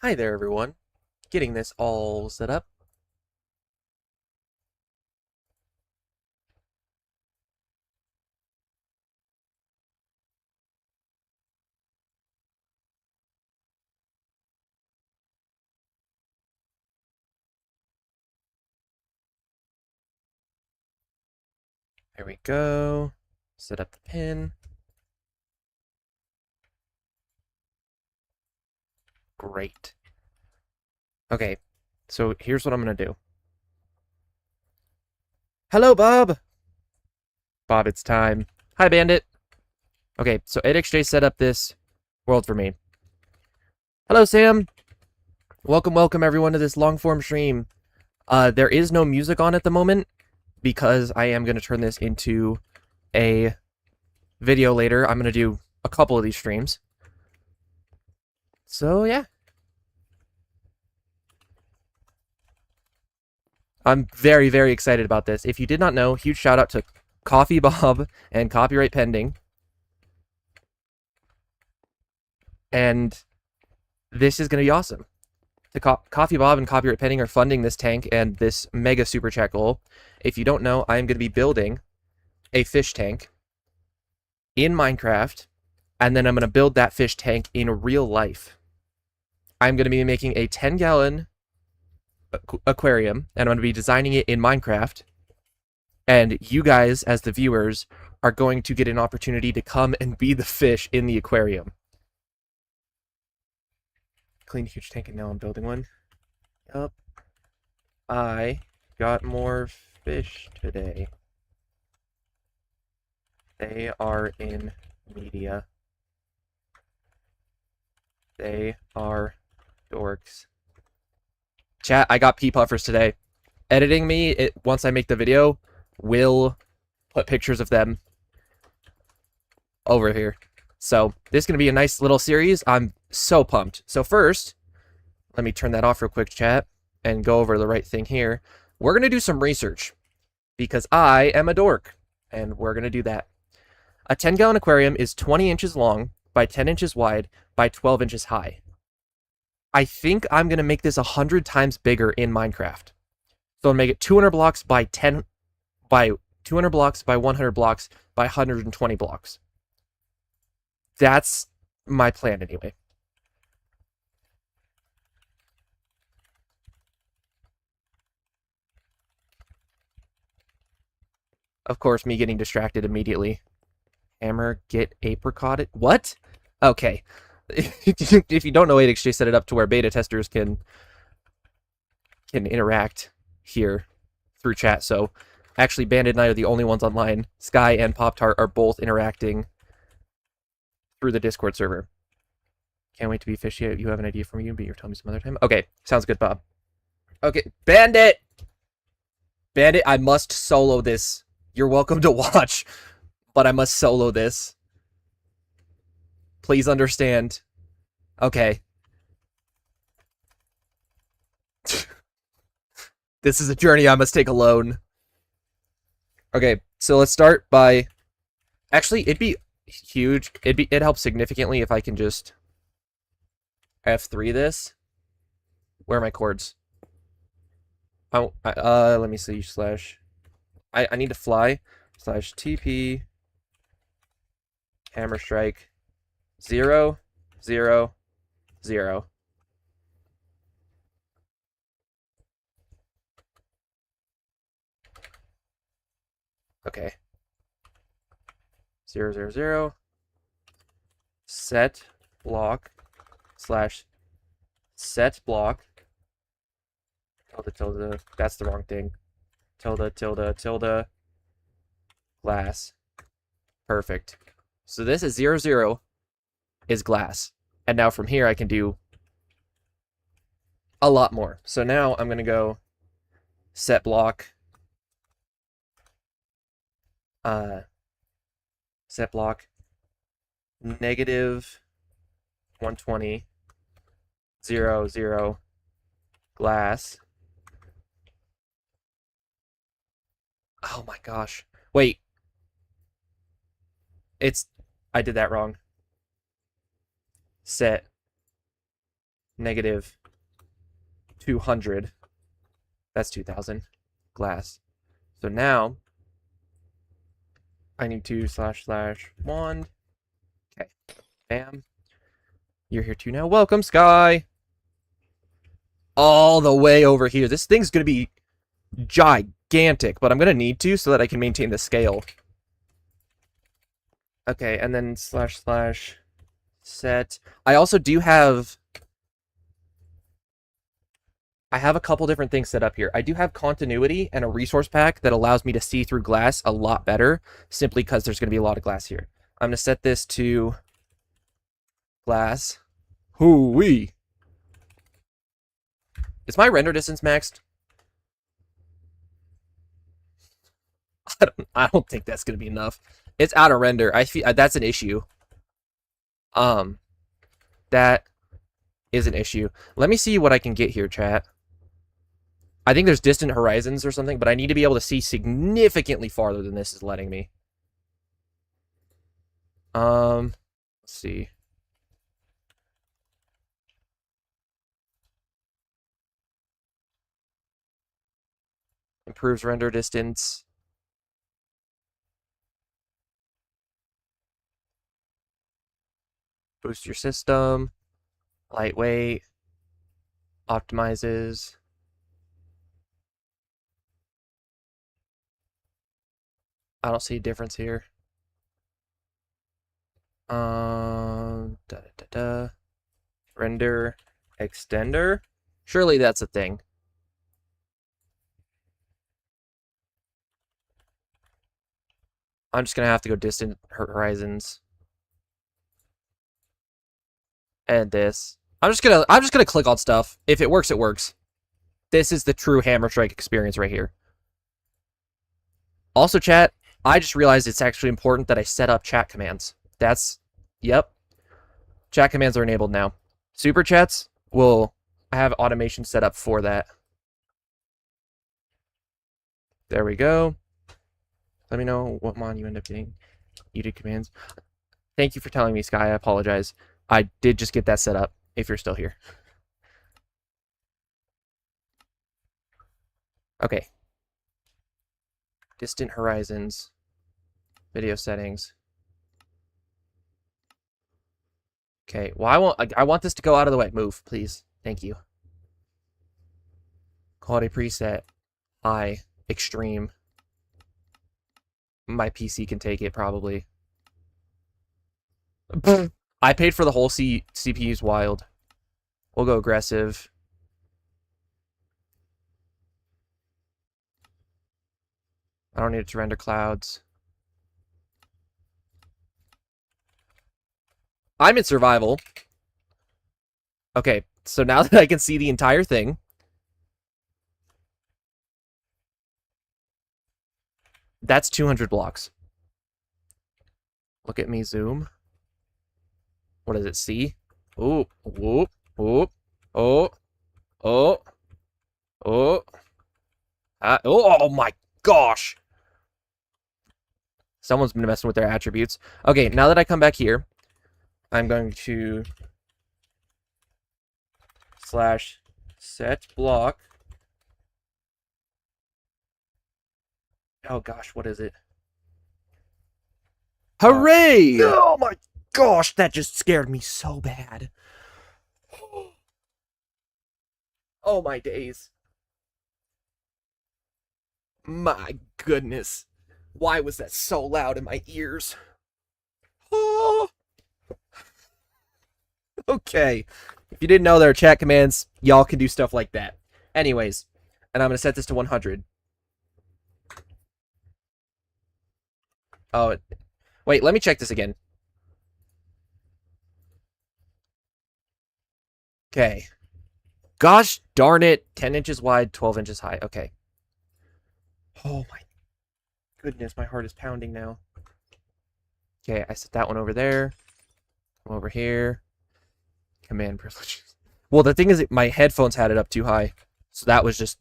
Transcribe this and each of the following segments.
Hi there, everyone. Getting this all set up. There we go. Set up the pin. Great. Okay, so here's what I'm gonna do. Hello, Bob! Bob, it's time. Hi, Bandit. Okay, so AdXJ set up this world for me. Hello, Sam. Welcome, everyone, to this long-form stream. There is no music on at the moment because I am gonna turn this into a video later. I'm gonna do a couple of these streams. So, yeah. I'm very excited about this. If you did not know, huge shout out to Coffee Bob and Copyright Pending. And this is going to be awesome. The Coffee Bob and Copyright Pending are funding this tank and this mega super chat goal. If you don't know, I am going to be building a fish tank in Minecraft, and then I'm going to build that fish tank in real life. I'm going to be making a 10-gallon aquarium, and I'm going to be designing it in Minecraft. And you guys, as the viewers, are going to get an opportunity to come and be the fish in the aquarium. Clean a huge tank and now I'm building one. Yup. I got more fish today. They are in media. They are dorks. Chat, I got pea puffers today. Editing me, once I make the video, will put pictures of them over here. So this is going to be a nice little series. I'm so pumped. So first, let me turn that off real quick, chat, and go over the right thing here. We're going to do some research because I am a dork, and we're going to do that. A 10-gallon aquarium is 20 inches long by 10 inches wide by 12 inches high. I think I'm going to make this 100 times bigger in Minecraft. So I'll make it 200 blocks by 200 blocks by 100 blocks by 120 blocks. That's my plan anyway. Of course, me getting distracted immediately. Hammer, get apricotted. What? Okay. If you don't know, 8xj set it up to where beta testers can interact here through chat. So actually, Bandit and I are the only ones online. Sky and Pop-Tart are both interacting through the Discord server. Can't wait to be fishy. You have an idea for me, but you're telling me some other time. Okay, sounds good, Bob. Okay, Bandit! Bandit, I must solo this. You're welcome to watch, but I must solo this. Please understand. Okay. This is a journey I must take alone. Okay, so let's start by... Actually, it'd be huge. It'd help significantly if I can just F3 this. Where are my chords? Oh, let me see. Slash... I need to fly. Slash TP... Hammer strike. 0, 0, 0. Okay. 0, 0, 0. Set block slash set block. Tilde, tilde. That's the wrong thing. Tilde, tilde, tilde. Glass. Perfect. So this is 0, 0 is glass. And now from here I can do a lot more. So now I'm going to go set block. Set block negative 120 0, 0 glass. Oh my gosh. Wait. I did that wrong. Set negative 200. That's 2,000 glass. So now I need to / wand. Okay. Bam. You're here too now. Welcome, Sky. All the way over here. This thing's going to be gigantic, but I'm going to need to so that I can maintain the scale. Okay, and then / set. I also do have... I have a couple different things set up here. I do have continuity and a resource pack that allows me to see through glass a lot better, simply because there's going to be a lot of glass here. I'm going to set this to glass. Hoo-wee. Is my render distance maxed? I don't think that's going to be enough. It's out of render. I feel that's an issue. That is an issue. Let me see what I can get here, chat. I think there's distant horizons or something, but I need to be able to see significantly farther than this is letting me. Let's see. Improves render distance. Boost your system. Lightweight. Optimizes. I don't see a difference here. Render extender. Surely that's a thing. I'm just gonna have to go distant horizons. And this. I'm just gonna click on stuff. If it works, it works. This is the true Hammer Strike experience right here. Also, chat, I just realized it's actually important that I set up chat commands. Yep. Chat commands are enabled now. Super chats will have automation set up for that. There we go. Let me know what mon you end up getting. You did commands. Thank you for telling me, Sky. I apologize. I did just get that set up, if you're still here. Okay. Distant horizons. Video settings. Okay, well, I want this to go out of the way. Move, please. Thank you. Quality preset. High. Extreme. My PC can take it, probably. I paid for the whole CPU's wild. We'll go aggressive. I don't need it to render clouds. I'm in survival. Okay, so now that I can see the entire thing. That's 200 blocks. Look at me zoom. What does it see? Oh, whoop, whoop, oh, oh, oh. Oh my gosh. Someone's been messing with their attributes. Okay, now that I come back here, I'm going to /set block. Oh gosh, what is it? Hooray! Oh my gosh, that just scared me so bad. Oh my days. My goodness. Why was that so loud in my ears? Oh. Okay. If you didn't know there are chat commands, y'all can do stuff like that. Anyways, and I'm going to set this to 100. Oh, wait, let me check this again. Okay. Gosh darn it. 10 inches wide, 12 inches high. Okay. Oh my goodness, my heart is pounding now. Okay, I set that one over there. Come over here. Command privileges. Well, the thing is, my headphones had it up too high. So that was just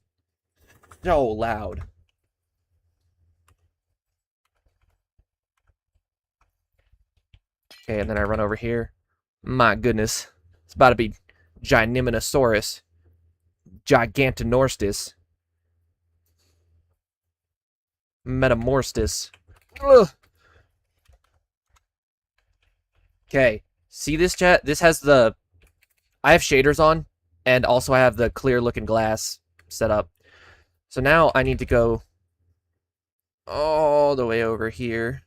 so loud. Okay, and then I run over here. My goodness. It's about to be Gyniminosaurus, Gigantanorstis, Metamorphstis. Okay, see this, chat? This has the... I have shaders on, and also I have the clear looking glass set up. So now I need to go all the way over here.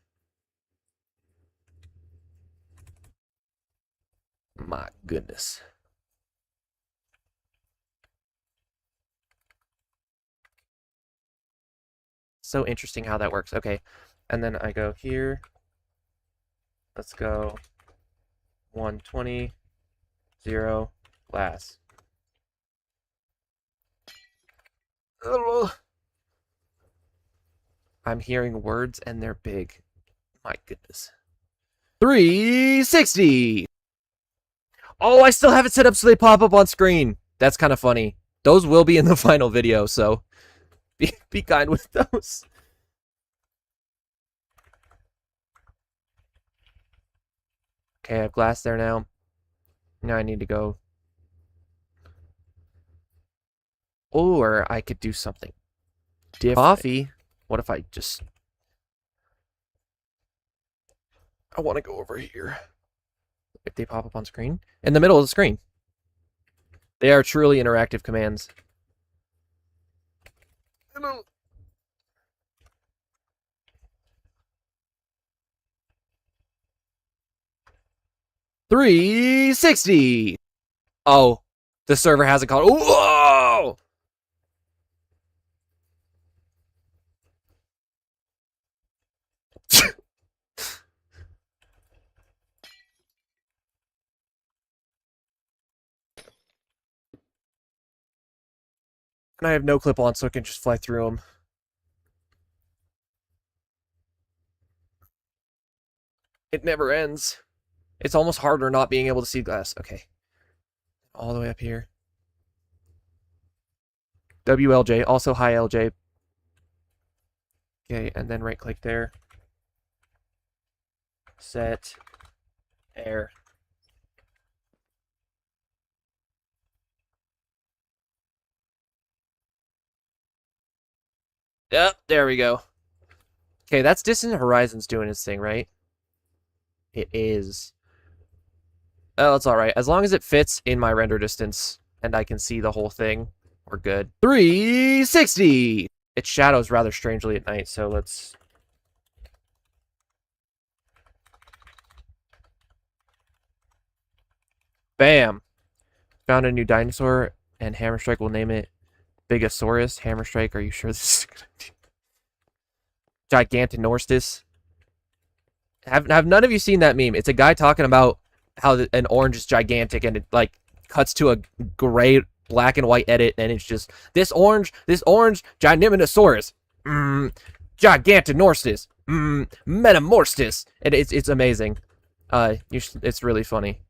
My goodness. So interesting how that works. Okay, and then I go here. Let's go 120, 0, glass. I'm hearing words and they're big. My goodness. 360! Oh, I still have it set up so they pop up on screen. That's kind of funny. Those will be in the final video, so be kind with those. Okay, I have glass there now. Now I need to go. Or I could do something different. Coffee. What if I just... I want to go over here. If they pop up on screen. In the middle of the screen. They are truly interactive commands. Hello. $360. Oh, the server hasn't called. Whoa! And I have no clip on, so I can just fly through them. It never ends. It's almost harder not being able to see glass. Okay. All the way up here. WLJ, also high LJ. Okay, and then right click there. Set. Air. Yep, there we go. Okay, that's Distant Horizons doing its thing, right? It is. Oh, it's alright. As long as it fits in my render distance and I can see the whole thing, we're good. 360! It shadows rather strangely at night, so let's... Bam! Found a new dinosaur, and Hammerstrike will name it Bigosaurus. Hammerstrike, are you sure this is a good idea? Gigantanorstis. Have none of you seen that meme? It's a guy talking about how an orange is gigantic, and it like cuts to a gray, black and white edit, and it's just this orange, Gyniminosaurus, Gigantanorstis, Metamorphstis, and it's amazing. It's really funny.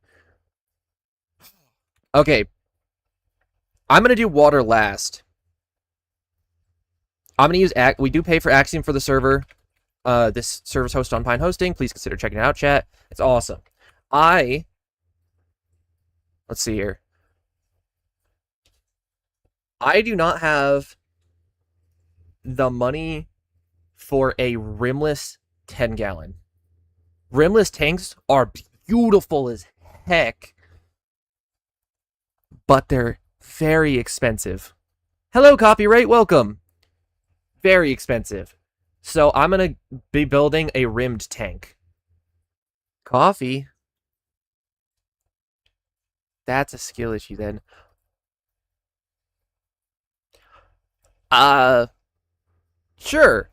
Okay, I'm gonna do water last. I'm gonna use we do pay for Axiom for the server. This server's hosted on Pine Hosting. Please consider checking it out, chat. It's awesome. Let's see here. I do not have the money for a rimless 10-gallon. Rimless tanks are beautiful as heck, but they're very expensive. Hello, copyright. Welcome. Very expensive. So I'm going to be building a rimmed tank. Coffee. That's a skill issue then. Sure.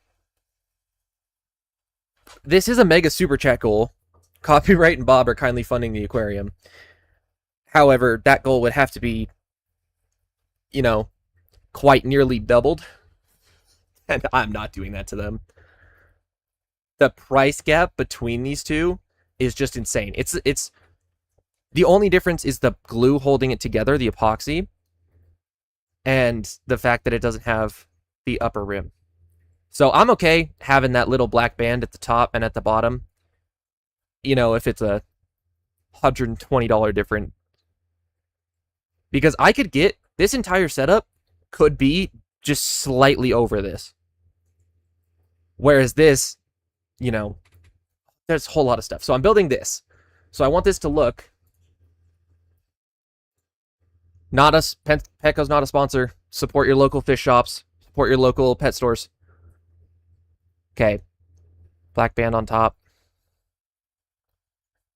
This is a mega super chat goal. Copyright and Bob are kindly funding the aquarium. However, that goal would have to be, you know, quite nearly doubled. And I'm not doing that to them. The price gap between these two is just insane. It's the only difference is the glue holding it together, the epoxy, and the fact that it doesn't have the upper rim. So I'm okay having that little black band at the top and at the bottom. You know, if it's a $120 different Because I could get this entire setup could be just slightly over this. Whereas this, you know, there's a whole lot of stuff. So I'm building this. So I want this to look not a Petco's not a sponsor. Support your local fish shops. Support your local pet stores. Okay. Black band on top.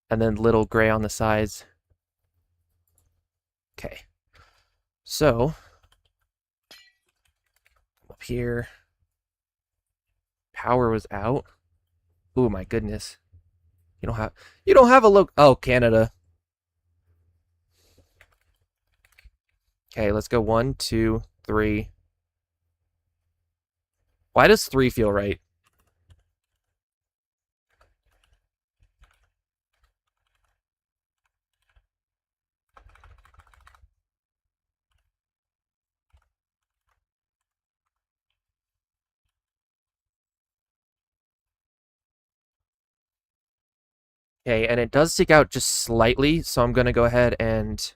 And then little gray on the sides. Okay. So up here. Power was out. Oh my goodness. You don't have a look. Oh, Canada. Okay, let's go 1, 2, 3. Why does 3 feel right? Okay, and it does stick out just slightly, so I'm going to go ahead and...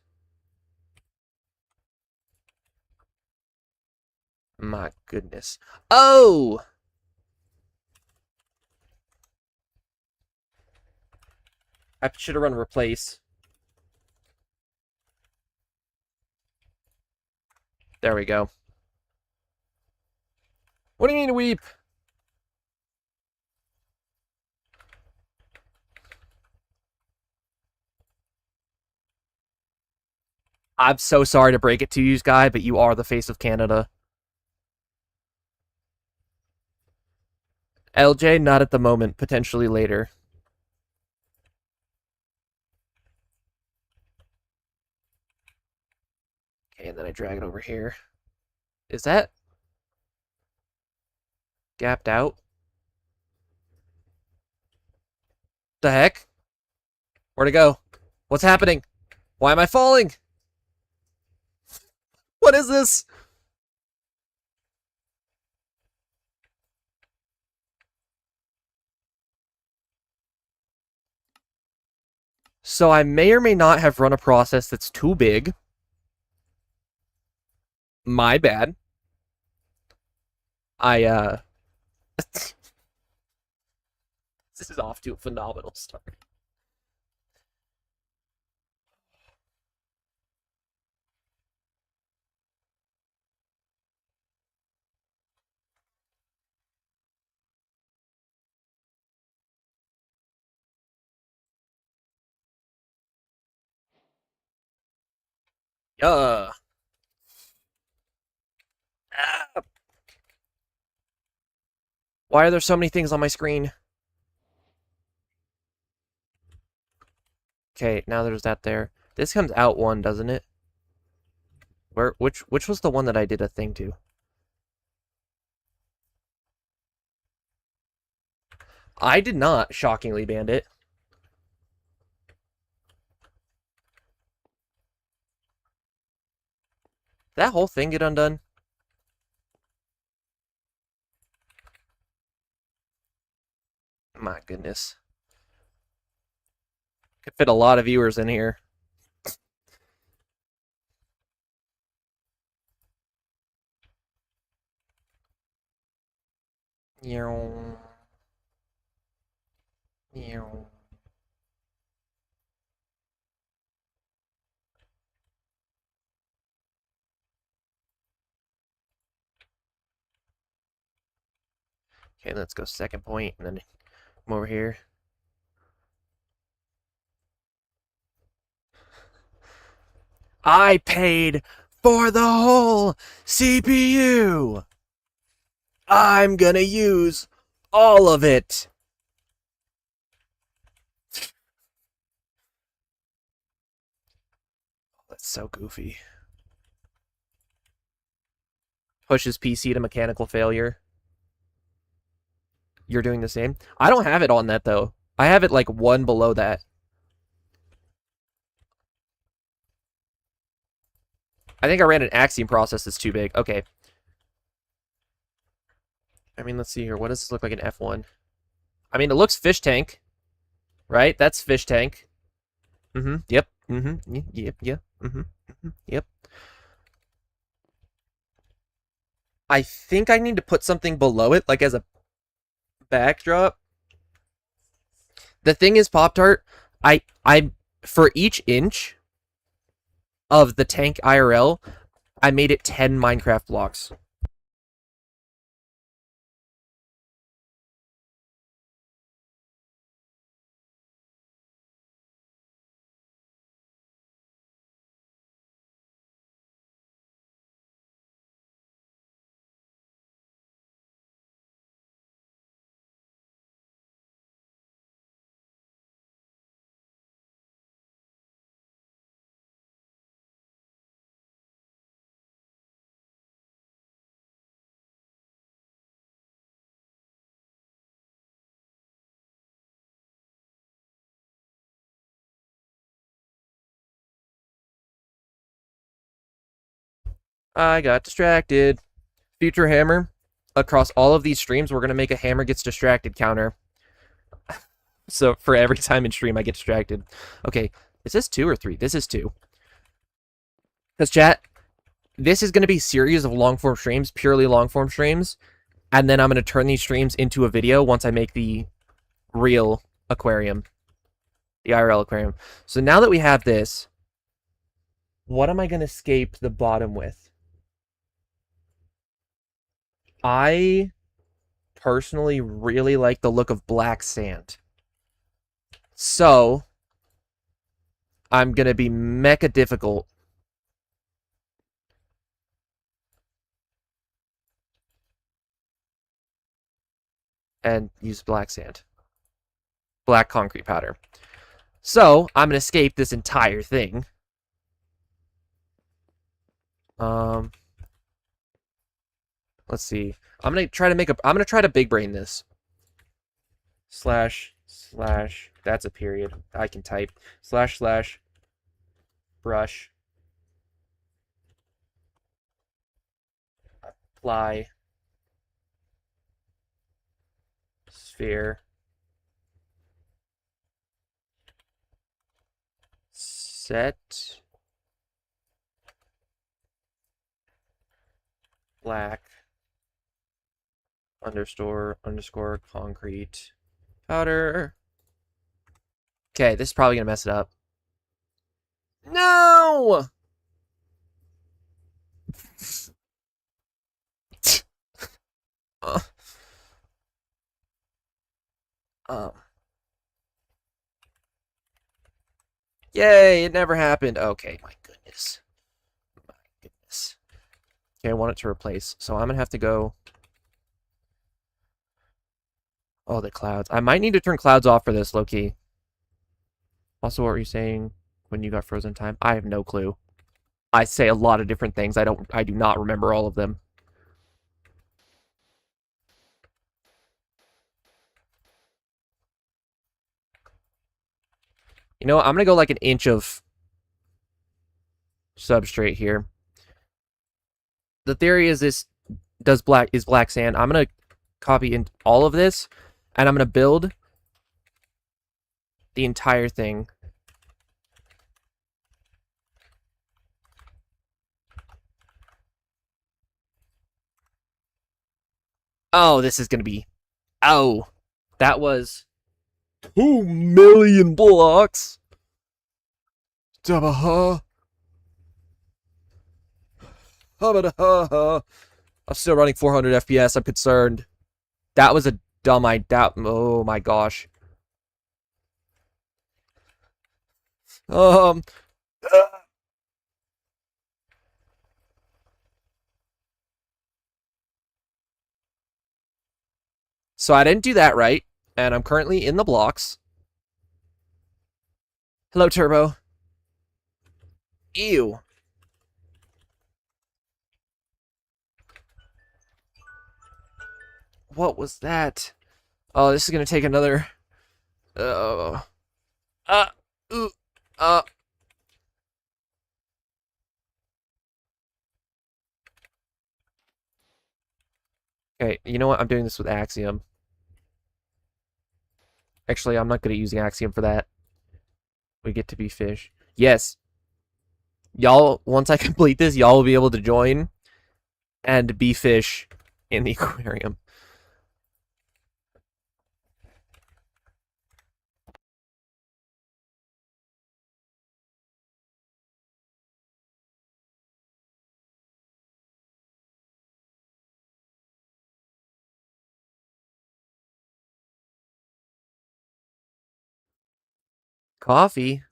My goodness. Oh! I should have run replace. There we go. What do you mean weep? I'm so sorry to break it to you, guy, but you are the face of Canada. LJ, not at the moment. Potentially later. Okay, and then I drag it over here. Is that gapped out? The heck? Where'd it go? What's happening? Why am I falling? What is this? So I may or may not have run a process that's too big. My bad. This is off to a phenomenal start. Ah. Why are there so many things on my screen? Okay, now there's that there. This comes out 1, doesn't it? Which was the one that I did a thing to? I did not, shockingly, Bandit. That whole thing get undone? My goodness. Could fit a lot of viewers in here. Okay, let's go second point, and then come over here. I paid for the whole CPU! I'm gonna use all of it! That's so goofy. Pushes PC to mechanical failure. You're doing the same? I don't have it on that, though. I have it, like, 1 below that. I think I ran an Axiom process that's too big. Okay. I mean, let's see here. What does this look like in F1? I mean, it looks Fishtank. Right? That's Fishtank. Mm-hmm. Yep. Mm-hmm. Yep. Yeah. Mm-hmm. Yep. I think I need to put something below it, like as a backdrop. The thing is, Pop Tart, I for each inch of the tank IRL, I made it 10 Minecraft blocks. I got distracted. Future hammer. Across all of these streams, we're gonna make a hammer gets distracted counter. So for every time in stream I get distracted. Okay, is this 2 or 3? This is 2. Because chat, this is gonna be series of long form streams, purely long form streams, and then I'm gonna turn these streams into a video once I make the real aquarium, the IRL aquarium. So now that we have this, what am I gonna scape the bottom with? I personally really like the look of black sand. So I'm gonna be mecha difficult. And use black sand. Black concrete powder. So I'm gonna escape this entire thing. Let's see. I'm gonna try to big brain this. Slash that's a period. I can type. Slash brush. Apply. Sphere. Set. Black. Underscore concrete powder. Okay, this is probably gonna mess it up. No! uh, um. Yay, it never happened. Okay, my goodness. My goodness. Okay, I want it to replace, so I'm gonna have to go. Oh, the clouds. I might need to turn clouds off for this, low-key. Also, what were you saying when you got frozen time? I have no clue. I say a lot of different things. I do not remember all of them. You know what? I'm gonna go like an inch of substrate here. The theory is this is black sand. I'm gonna copy in all of this, and I'm gonna build the entire thing. Oh, this is gonna be. Oh, that was 2 million blocks. I'm still running 400 FPS. I'm concerned. That was a dumb idea. Oh my gosh. Um. So I didn't do that right, and I'm currently in the blocks. Hello, Turbo. Ew. What was that? Oh, this is gonna take another. Oh. Uh. Ooh. Okay, you know what? I'm doing this with Axiom. Actually, I'm not good at using Axiom for that. We get to be fish. Yes. Y'all, once I complete this, y'all will be able to join and be fish in the aquarium. Coffee?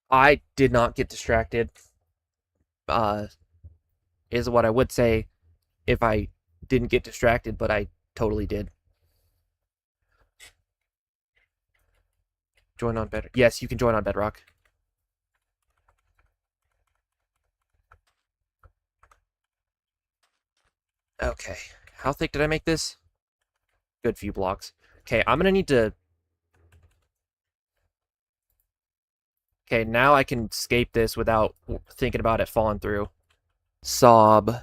I did not get distracted. Uh, is what I would say if I didn't get distracted, but I totally did. Join on Bedrock. Yes, you can join on Bedrock. Okay. How thick did I make this? Good few blocks. Okay, I'm gonna need to... Okay, now I can escape this without thinking about it falling through. Sob.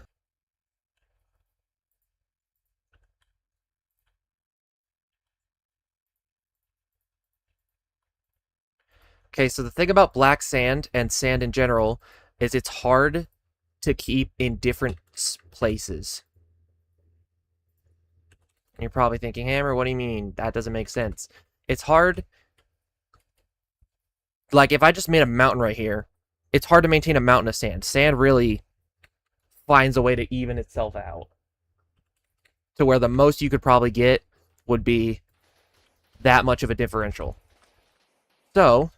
Okay, so the thing about black sand and sand in general is it's hard to keep in different places. And you're probably thinking, Hammer, what do you mean? That doesn't make sense. It's hard. Like, if I just made a mountain right here, it's hard to maintain a mountain of sand. Sand really finds a way to even itself out. To where the most you could probably get would be that much of a differential. So,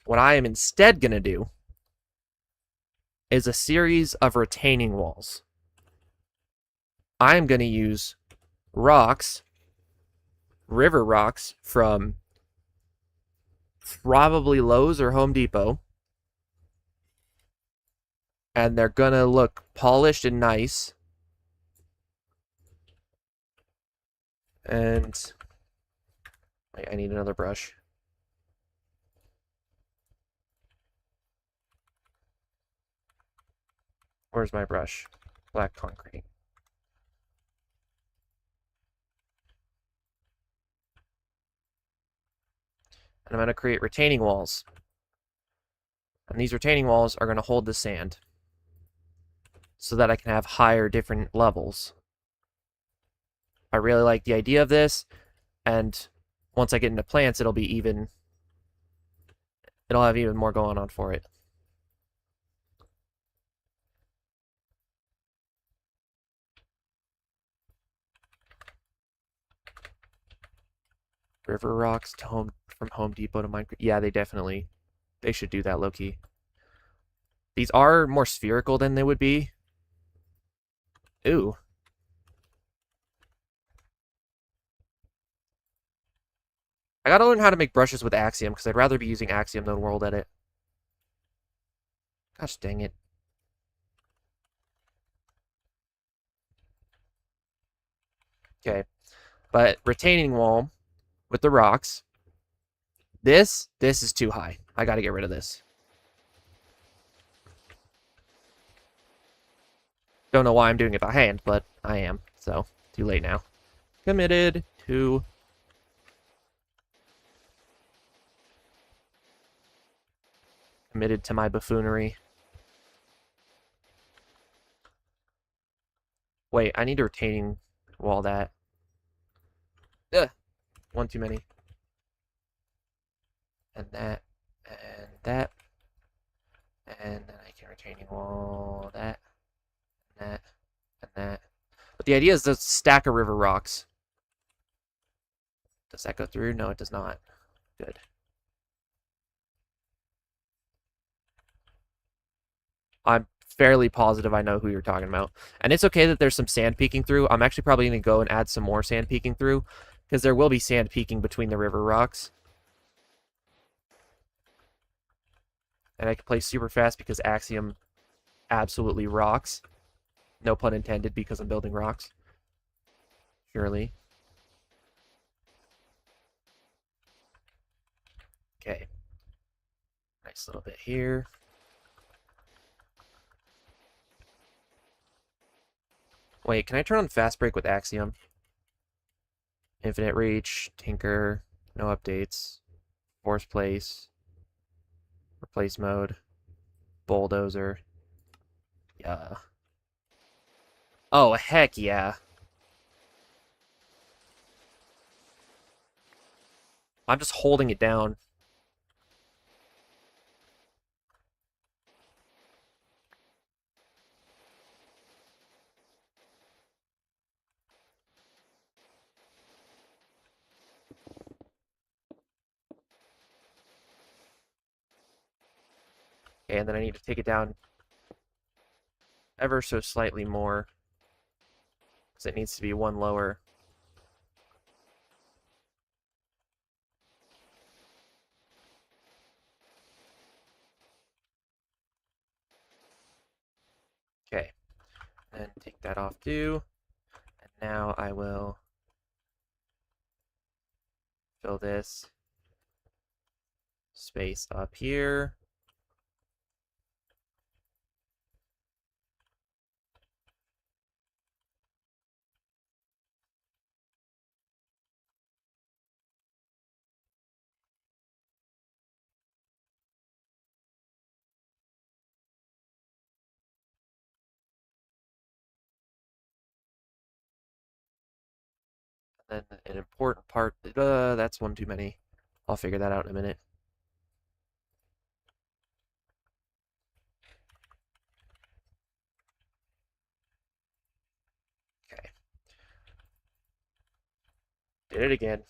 what I am instead going to do is a series of retaining walls. I am going to use rocks, river rocks from probably Lowe's or Home Depot. And they're going to look polished and nice. And wait, I need another brush. Where's my brush? Black concrete. And I'm going to create retaining walls. And these retaining walls are going to hold the sand so that I can have higher different levels. I really like the idea of this, and once I get into plants, it'll be even... It'll have even more going on for it. River rocks to from Home Depot to Minecraft. Yeah, they should do that, low-key. These are more spherical than they would be. Ooh. I gotta learn how to make brushes with Axiom, because I'd rather be using Axiom than World Edit. Gosh dang it. Okay. But retaining wall with the rocks. This is too high. I gotta get rid of this. Don't know why I'm doing it by hand, but I am. So, too late now. Committed to... Committed to my buffoonery. Wait, I need a retaining wall that. Ugh. One too many. And that. And that. And then I can retaining wall that. And that. And that. But the idea is to stack a river rocks. Does that go through? No, it does not. Good. I'm fairly positive I know who you're talking about. And it's okay that there's some sand peeking through. I'm actually probably going to go and add some more sand peeking through, because there will be sand peeking between the river rocks. And I can play super fast because Axiom absolutely rocks. No pun intended, because I'm building rocks. Surely. Okay. Nice little bit here. Wait, can I turn on fast break with Axiom? Infinite reach, tinker, no updates, force place, replace mode, bulldozer. Yeah. Oh, heck yeah. I'm just holding it down. Okay, and then I need to take it down ever so slightly more, because it needs to be one lower. Okay, and take that off too. And now I will fill this space up here. And then an important part, that's one too many. I'll figure that out in a minute. Okay, did it again.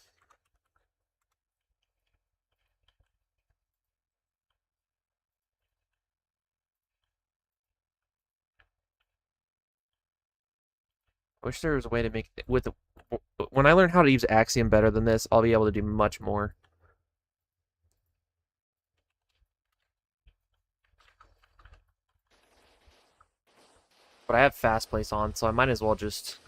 I wish there was a way to make with the, when I learn how to use Axiom better than this, I'll be able to do much more. But I have fast place on, so I might as well just.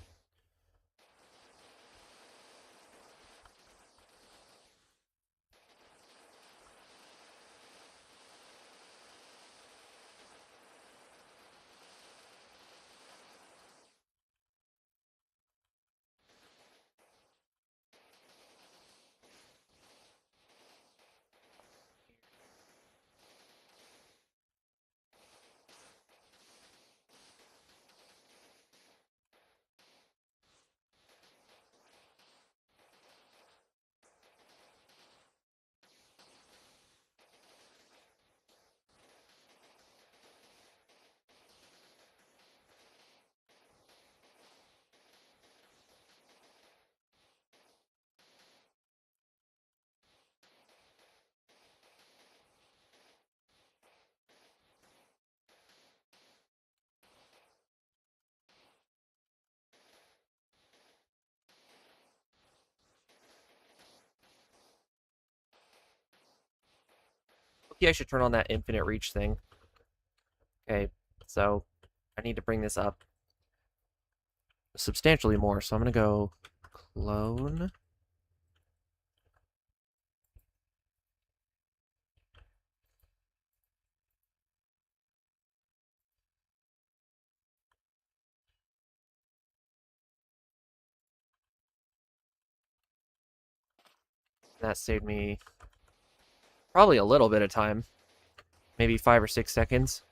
Okay, I should turn on that infinite reach thing. Okay, so I need to bring this up substantially more. So I'm gonna go clone. That saved me probably a little bit of time, maybe 5 or 6 seconds.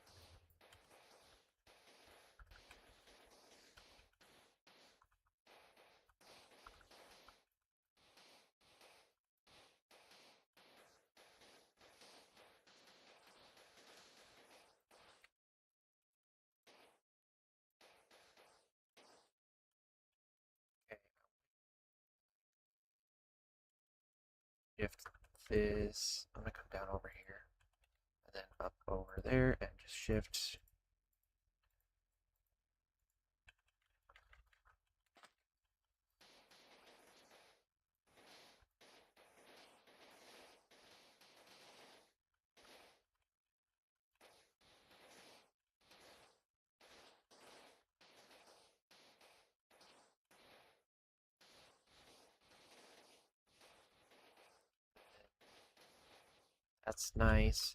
Okay, shift this. I'm gonna come down over here and then up over there and just shift. That's nice.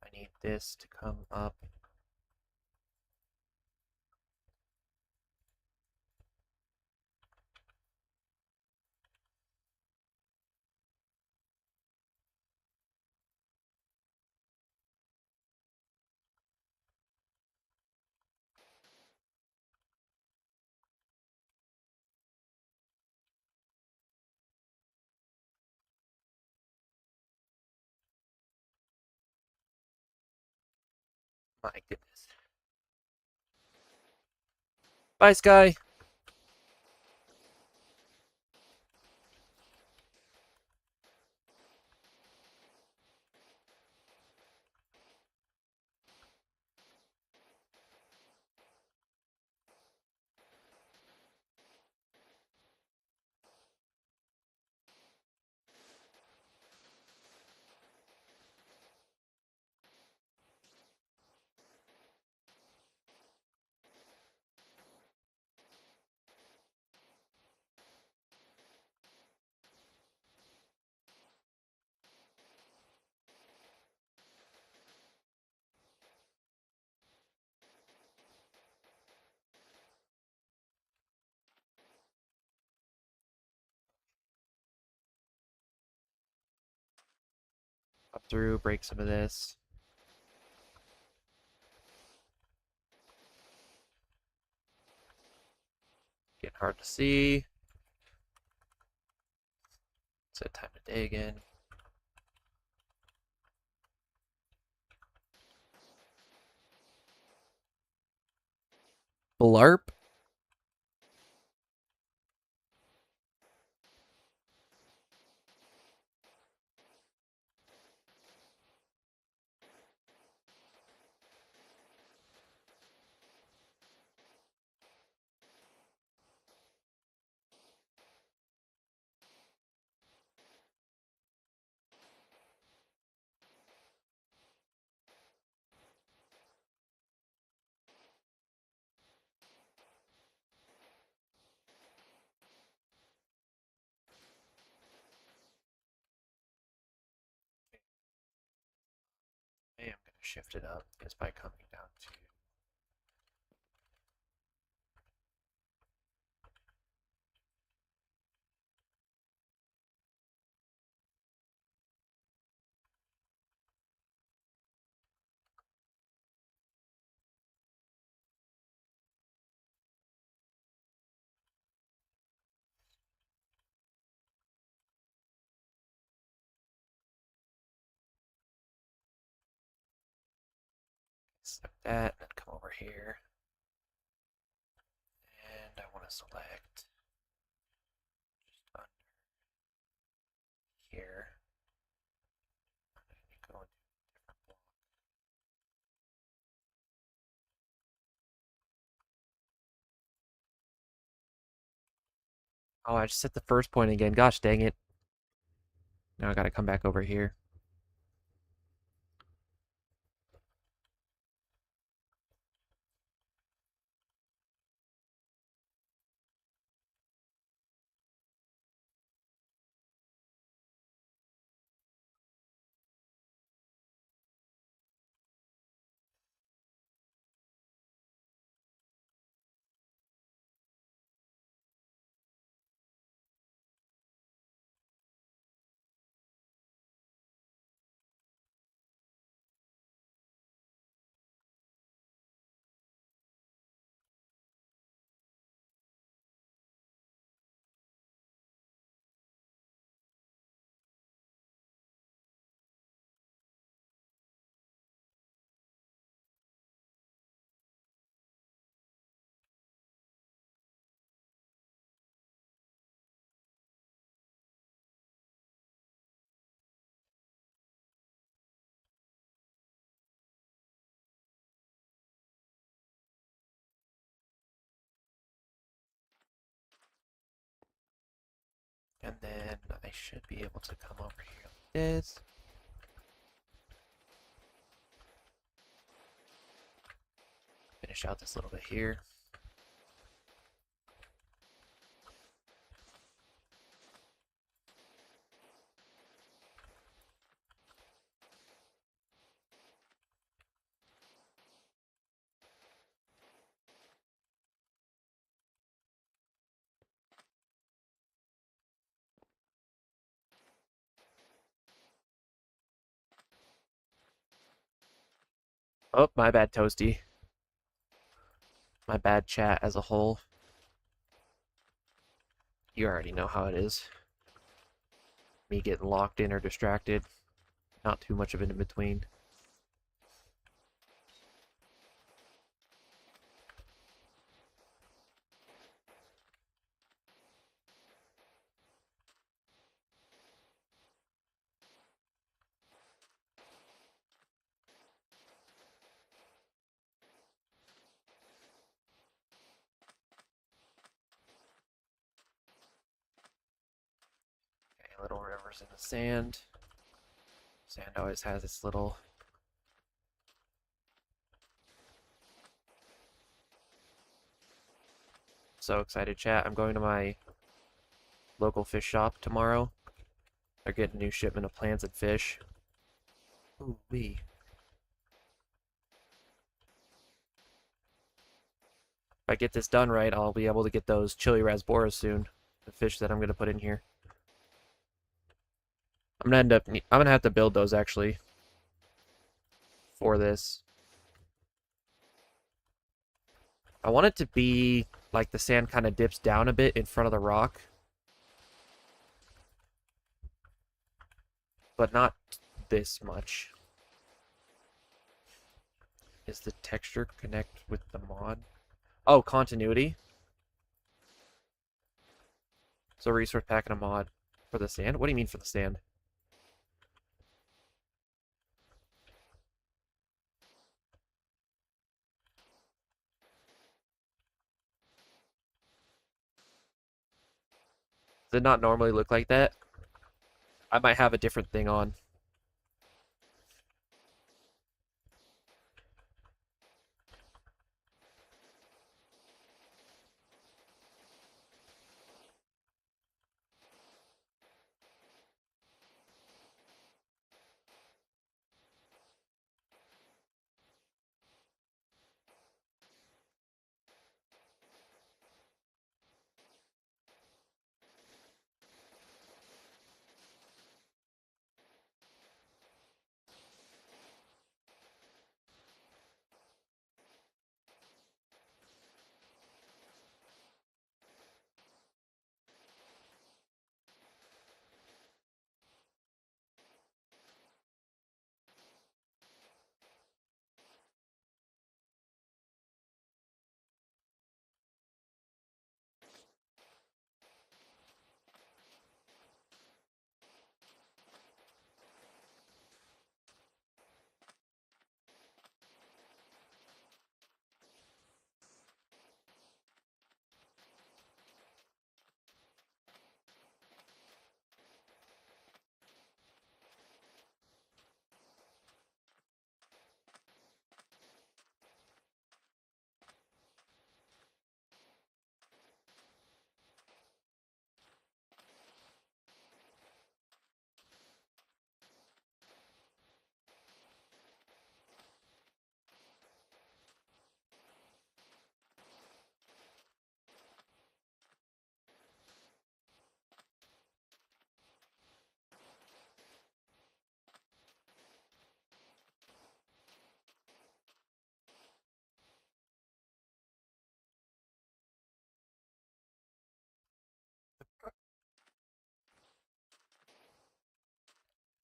I need this to come up. My goodness. Bye, Sky. Up through, break some of this. Getting hard to see. It's a time to dig in. Blarp. I am going to shift it up just by coming down to select that and come over here. And I want to select just under here. Go into a different block. Oh, I just set the first point again. Gosh dang it. Now I gotta come back over here. And then I should be able to come over here like this. Finish out this little bit here. Oh, my bad, Toasty. My bad, chat as a whole. You already know how it is. Me getting locked in or distracted. Not too much of an in-between. Okay, little rivers in the sand. Sand always has its little... So excited, chat. I'm going to my local fish shop tomorrow. They're getting a new shipment of plants and fish. Ooh wee. If I get this done right, I'll be able to get those chili rasboras soon. The fish that I'm gonna put in here. I'm gonna have to build those actually for this. I want it to be like the sand kind of dips down a bit in front of the rock, but not this much. Is the texture connect with the mod? Oh, continuity. So resource pack and a mod for the sand? What do you mean for the sand? Does it not normally look like that? I might have a different thing on.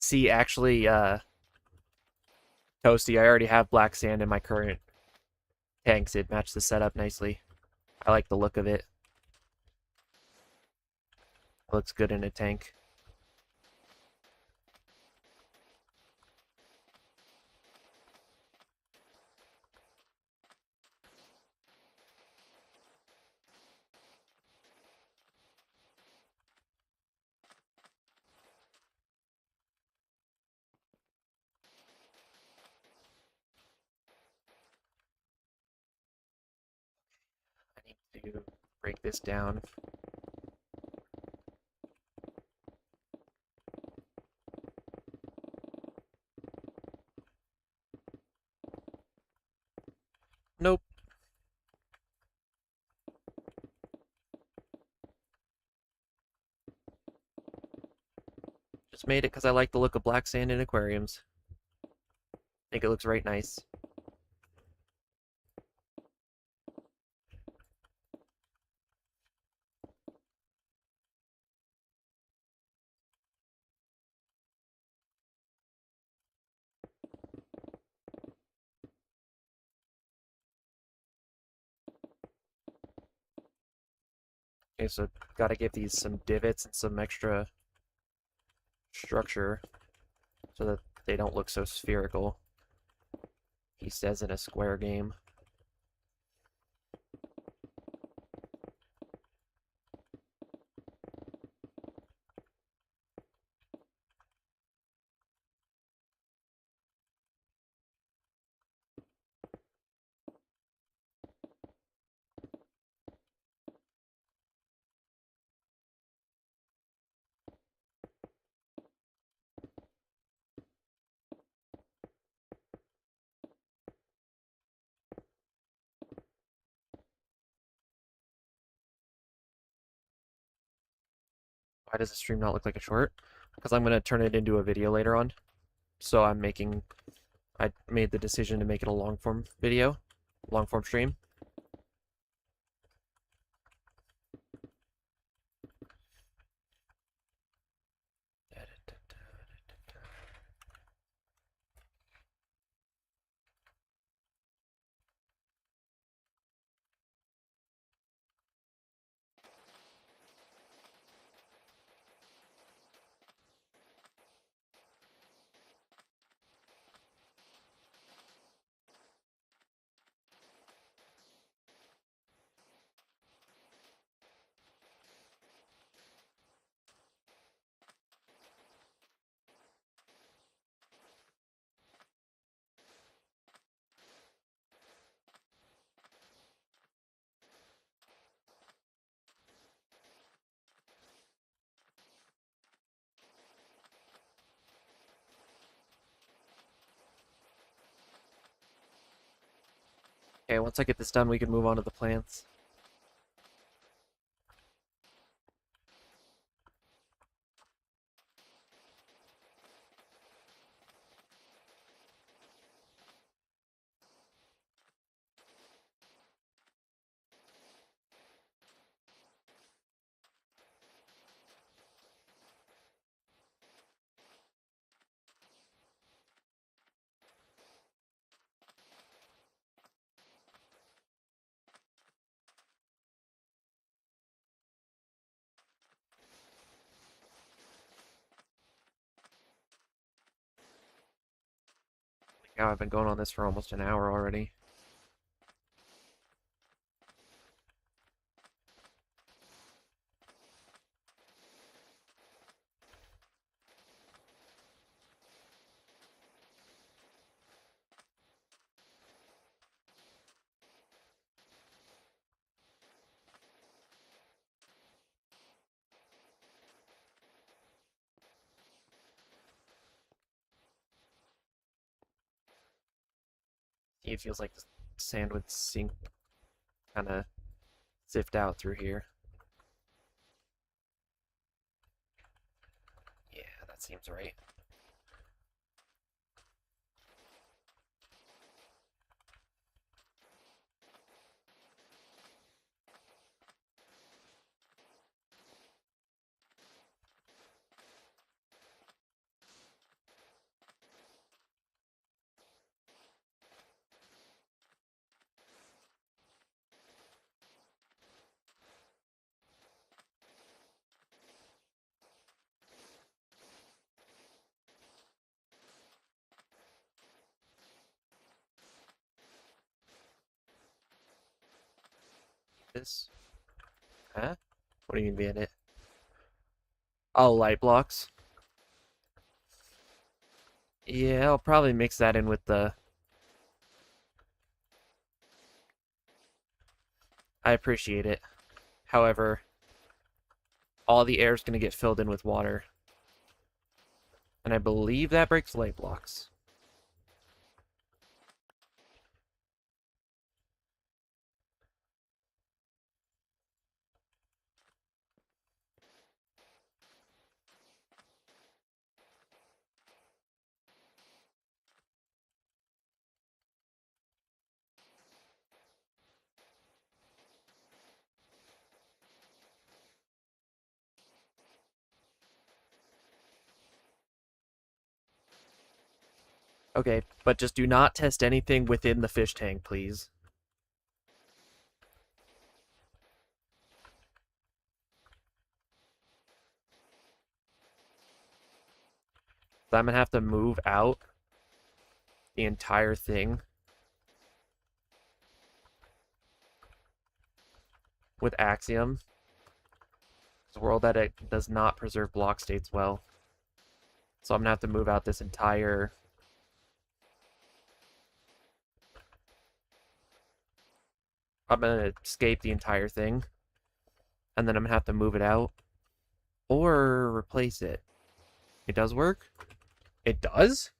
See, actually, Toasty, I already have black sand in my current tanks. It matched the setup nicely. I like the look of it. It looks good in a tank. I need to break this down. Nope. Just made it because I like the look of black sand in aquariums. I think it looks right nice. Okay, so gotta give these some divots and some extra structure so that they don't look so spherical. He says in a square game. Why does the stream not look like a short? Because I'm going to turn it into a video later on. So I made the decision to make it a long form video, long form stream. Okay, once I get this done, we can move on to the plants. Now I've been going on this for almost an hour already. It feels like the sand would sink, kind of sift out through here. Yeah, that seems right. This? Huh? What do you mean being it? Oh, light blocks. Yeah, I'll probably mix that in with the... I appreciate it. However, all the air is going to get filled in with water. And I believe that breaks light blocks. Okay, but just do not test anything within the fish tank, please. So I'm gonna have to move out the entire thing with Axiom. It's a world that it does not preserve block states well. So I'm gonna have to move out this entire... I'm gonna escape the entire thing. And then I'm gonna have to move it out. Or replace it. It does work? It does?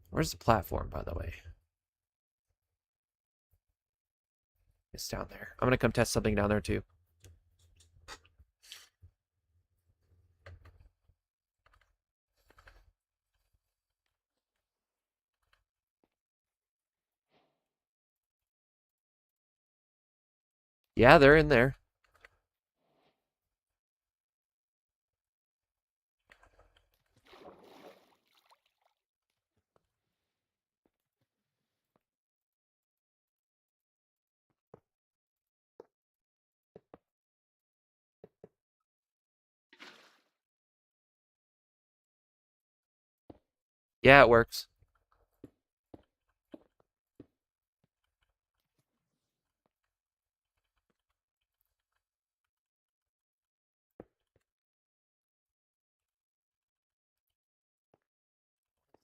Where's the platform, by the way? It's down there. I'm gonna come test something down there too. Yeah, they're in there. Yeah, it works.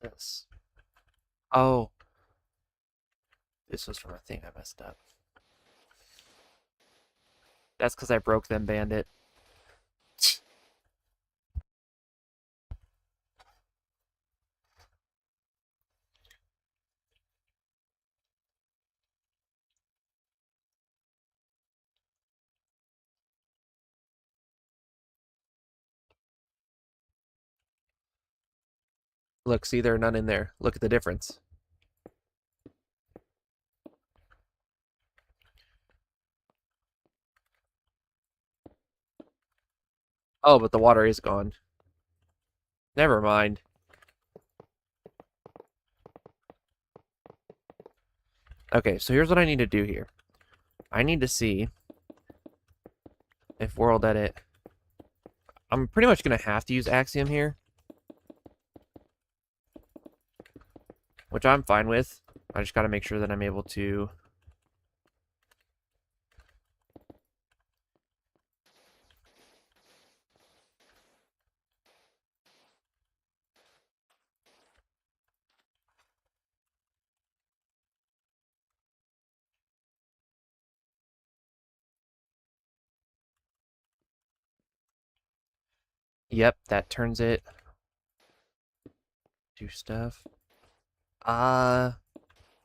This. Oh, this was from a thing I messed up. That's because I broke them, Bandit. Look, see, there are none in there. Look at the difference. Oh, but the water is gone. Never mind. Okay, so here's what I need to do here. I need to see if world edit... I'm pretty much going to have to use Axiom here. Which I'm fine with. I just got to make sure that I'm able to... Yep, that turns it. Do stuff.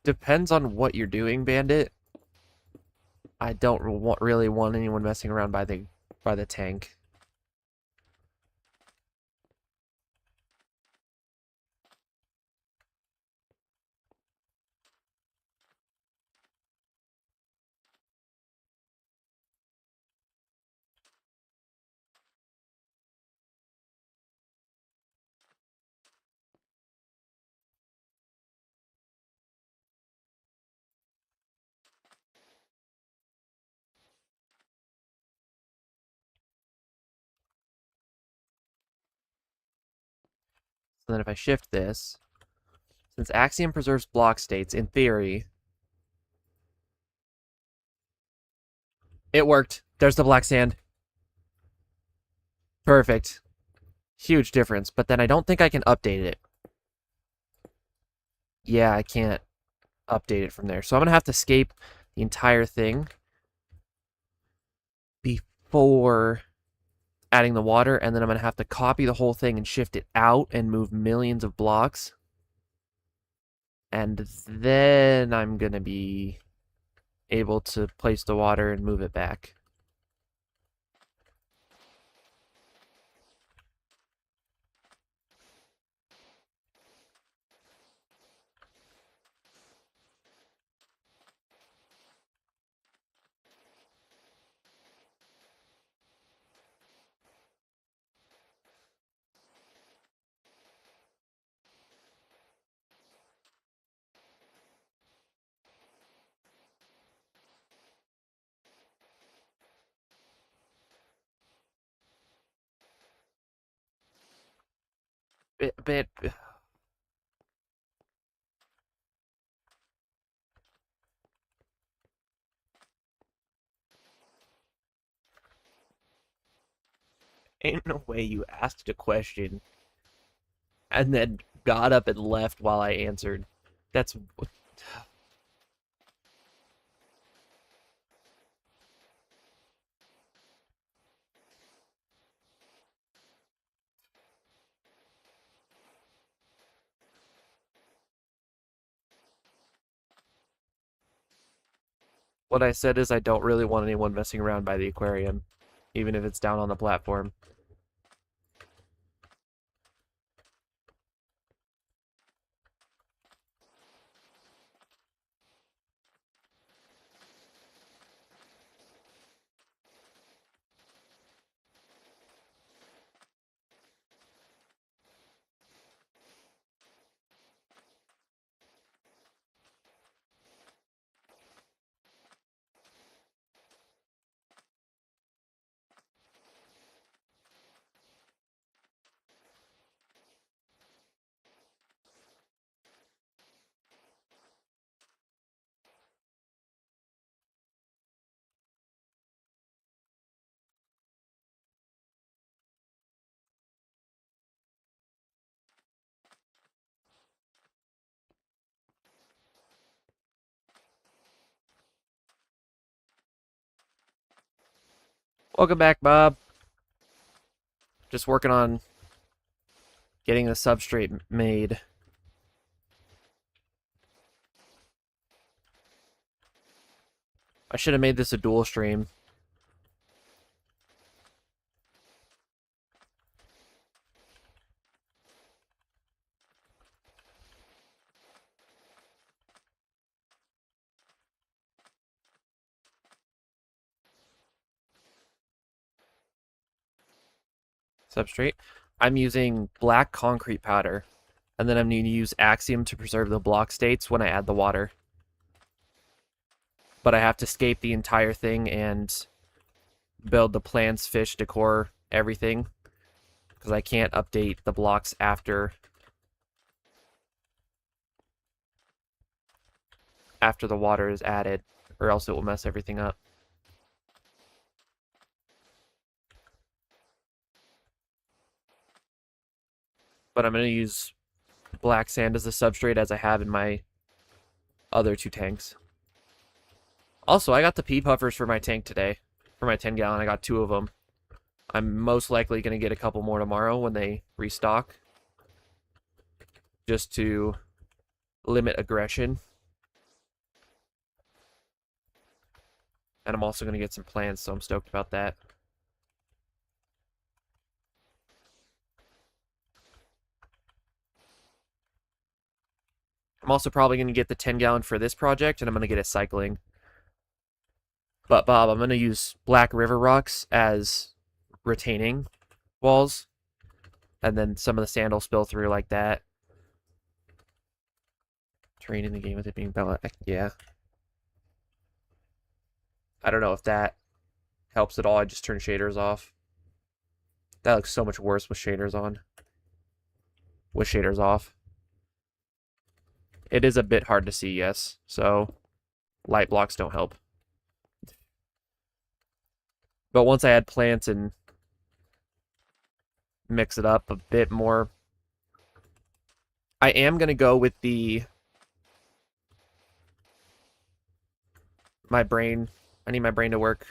Depends on what you're doing, Bandit. I don't really want anyone messing around by the tank. So then if I shift this, since Axiom preserves block states, in theory, it worked. There's the black sand. Perfect. Huge difference, but then I don't think I can update it. Yeah, I can't update it from there. So I'm going to have to escape the entire thing before adding the water, and then I'm going to have to copy the whole thing and shift it out and move millions of blocks. And then I'm going to be able to place the water and move it back. bit. Ain't no way you asked a question and then got up and left while I answered. That's what I said is I don't really want anyone messing around by the aquarium, even if it's down on the platform. Welcome back, Bob. Just working on getting the substrate made. I should have made this a dual stream. Substrate. I'm using black concrete powder, and then I'm going to use Axiom to preserve the block states when I add the water. But I have to scape the entire thing and build the plants, fish, decor, everything, because I can't update the blocks after the water is added, or else it will mess everything up. But I'm going to use black sand as a substrate as I have in my other two tanks. Also, I got the pea puffers for my tank today. For my 10 gallon, I got 2 of them. I'm most likely going to get a couple more tomorrow when they restock. Just to limit aggression. And I'm also going to get some plants, so I'm stoked about that. I'm also probably going to get the 10 gallon for this project, and I'm going to get it cycling. But Bob, I'm going to use black river rocks as retaining walls, and then some of the sand will spill through like that. Terrain in the game with it being Bella, yeah. I don't know if that helps at all. I just turned shaders off. That looks so much worse with shaders on. With shaders off. It is a bit hard to see, yes. So light blocks don't help. But once I add plants and mix it up a bit more, I am going to go with my brain. I need my brain to work.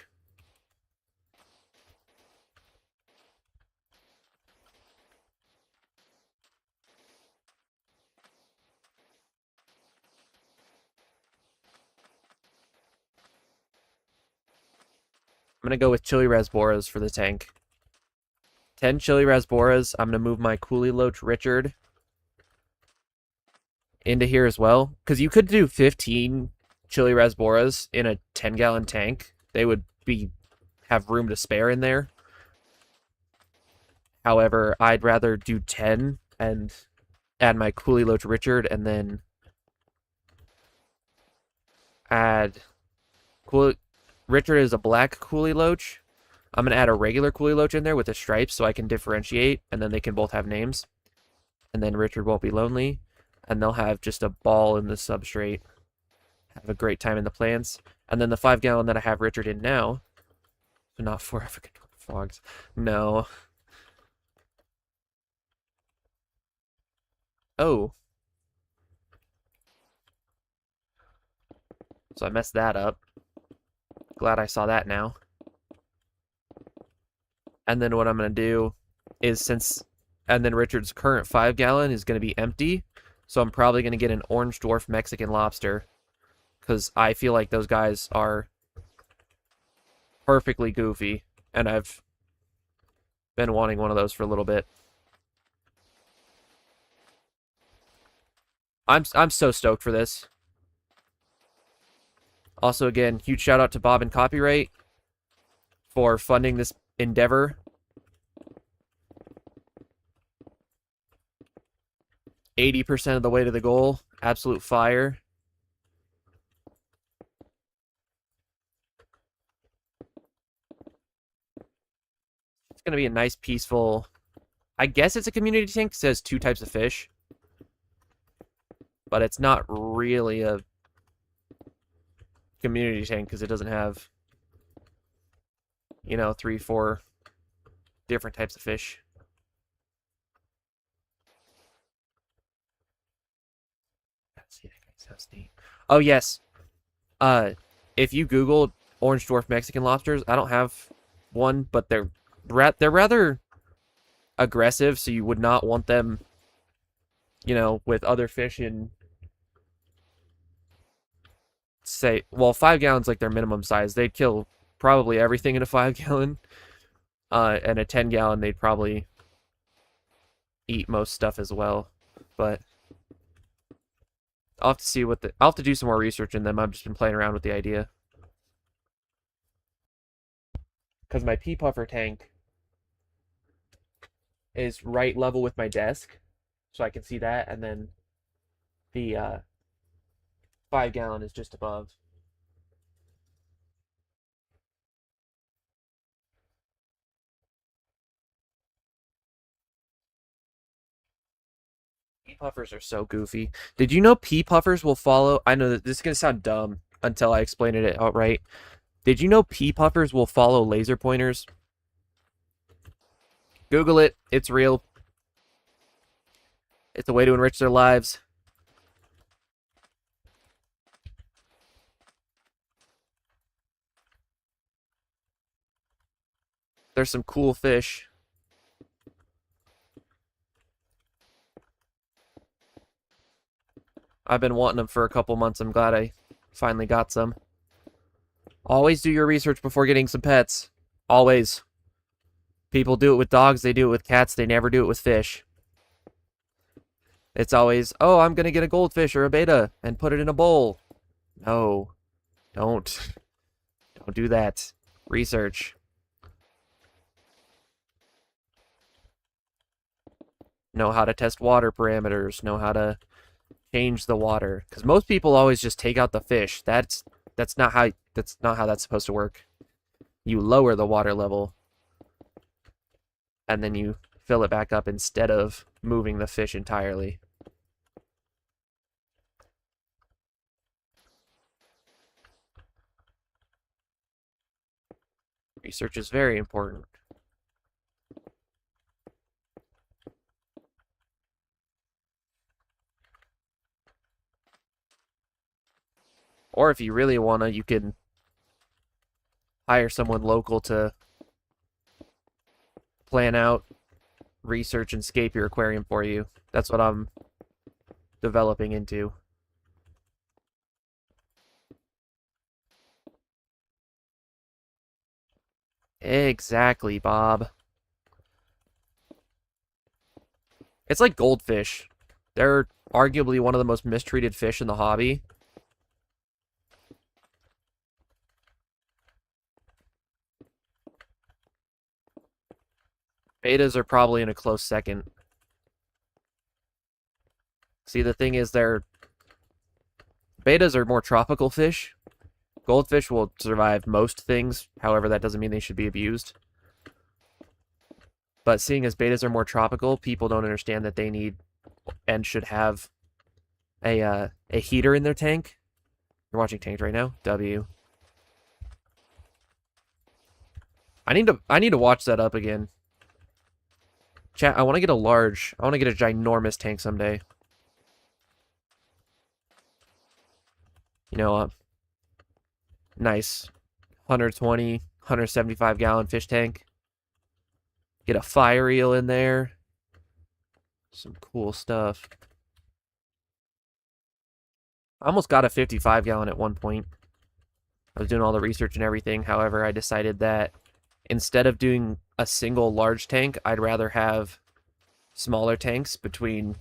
I'm going to go with chili rasboras for the tank. 10 chili rasboras. I'm going to move my Coolie Loach Richard into here as well. Because you could do 15 chili rasboras in a 10 gallon tank. They would have room to spare in there. However, I'd rather do 10 and add my Coolie Loach Richard and then add Richard is a black Coolie Loach. I'm going to add a regular Coolie Loach in there with the stripes so I can differentiate, and then they can both have names. and then Richard won't be lonely, and they'll have just a ball in the substrate, have a great time in the plants. And then the 5 gallon that I have Richard in now, so not 4 African frogs, no. Oh, so I messed that up. Glad I saw that now. And then what I'm going to do is and then Richard's current 5 gallon is going to be empty, so I'm probably going to get an orange dwarf Mexican lobster, because I feel like those guys are perfectly goofy, and I've been wanting one of those for a little bit. I'm so stoked for this. Also, again, huge shout out to Bob and Copyright for funding this endeavor. 80% of the way to the goal. Absolute fire. It's going to be a nice, peaceful... I guess it's a community tank. It says 2 types of fish. But it's not really a community tank because it doesn't have, 3, 4 different types of fish. Sounds neat. Oh yes. If you Google orange dwarf Mexican lobsters, I don't have one, but they're rather aggressive, so you would not want them, with other fish in, say, well, 5 gallons like their minimum size. They'd kill probably everything in a 5 gallon. And a 10 gallon, they'd probably eat most stuff as well. But I'll have to see I'll have to do some more research in them. I've just been playing around with the idea. Because my pea puffer tank is right level with my desk, so I can see that, and then the 5 gallon is just above. Pea puffers are so goofy. Did you know pea puffers will follow? I know that this is going to sound dumb until I explain it outright. Did you know pea puffers will follow laser pointers? Google it. It's real. It's a way to enrich their lives. There's some cool fish. I've been wanting them for a couple months. I'm glad I finally got some. Always do your research before getting some pets. Always. People do it with dogs, they do it with cats, they never do it with fish. It's always, oh, I'm going to get a goldfish or a betta and put it in a bowl. No. Don't. Don't do that. Research. Know how to test water parameters. Know how to change the water. Because most people always just take out the fish. That's not how that's supposed to work. You lower the water level, and then you fill it back up instead of moving the fish entirely. Research is very important. Or if you really wanna, you can hire someone local to plan out, research, and scape your aquarium for you. That's what I'm developing into. Exactly, Bob. It's like goldfish. They're arguably one of the most mistreated fish in the hobby. Betas are probably in a close second. See, the thing is, betas are more tropical fish. Goldfish will survive most things. However, that doesn't mean they should be abused. But seeing as betas are more tropical, people don't understand that they need and should have a heater in their tank. You're watching Tanked right now. W. I need to watch that up again. Chat, I want to get a large. I want to get a ginormous tank someday. You know, nice 120, 175 gallon fish tank. Get a fire eel in there. Some cool stuff. I almost got a 55 gallon at one point. I was doing all the research and everything. However, I decided that instead of doing a single large tank, I'd rather have smaller tanks between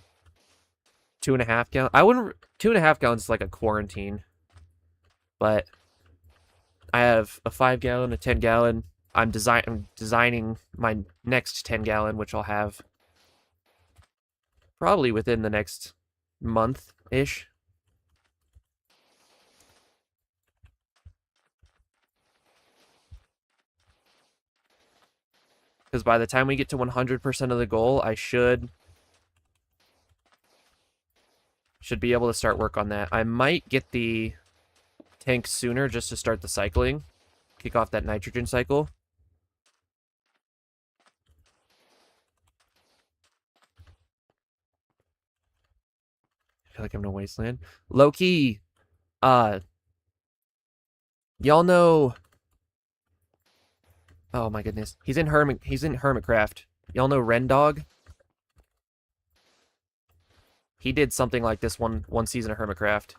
2.5 gallons. I wouldn't. 2.5 gallons is like a quarantine, but I have a 5 gallon, a 10 gallon. I'm designing my next 10 gallon, which I'll have probably within the next month ish. Because by the time we get to 100% of the goal, I should be able to start work on that. I might get the tank sooner just to start the cycling, kick off that nitrogen cycle. I feel like I'm in a wasteland. Low key, y'all know. Oh my goodness, he's in Hermitcraft. Y'all know Rendog? He did something like this one season of Hermitcraft,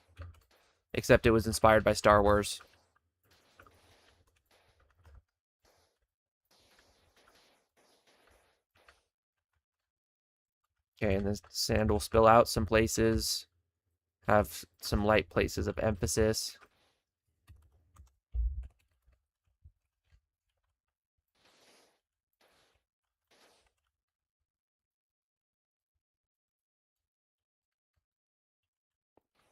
except it was inspired by Star Wars. Okay, and the sand will spill out some places, have some light places of emphasis.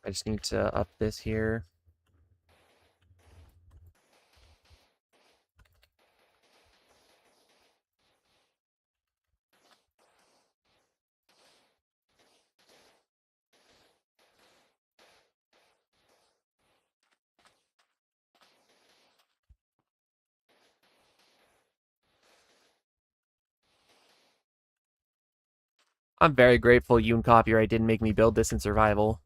I just need to up this here. I'm very grateful Yoon Copyright didn't make me build this in survival.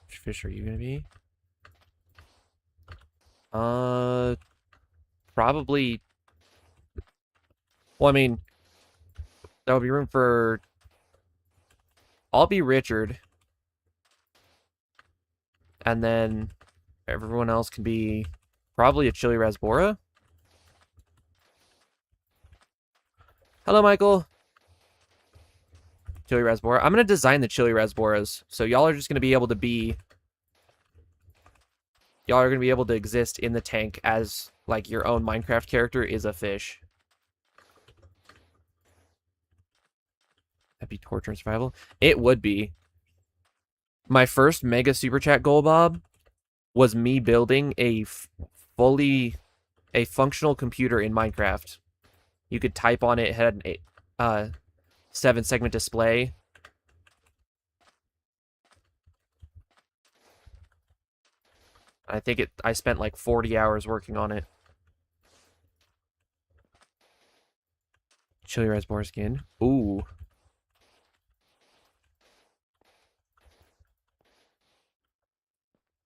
Which fish are you gonna be? Probably. Well, I mean, there'll be room for. I'll be Richard, and then everyone else can be probably a chili rasbora. Hello, Michael. Chili rasbora. I'm gonna design the chili rasboras, so y'all are just gonna be able to be. Y'all are gonna be able to exist in the tank as like your own Minecraft character is a fish. That'd be torture and survival. It would be. My first mega super chat goal, Bob, was me building a functional computer in Minecraft. You could type on it. It had a 7-segment display. I spent like 40 hours working on it. Chili rasbora skin. Ooh.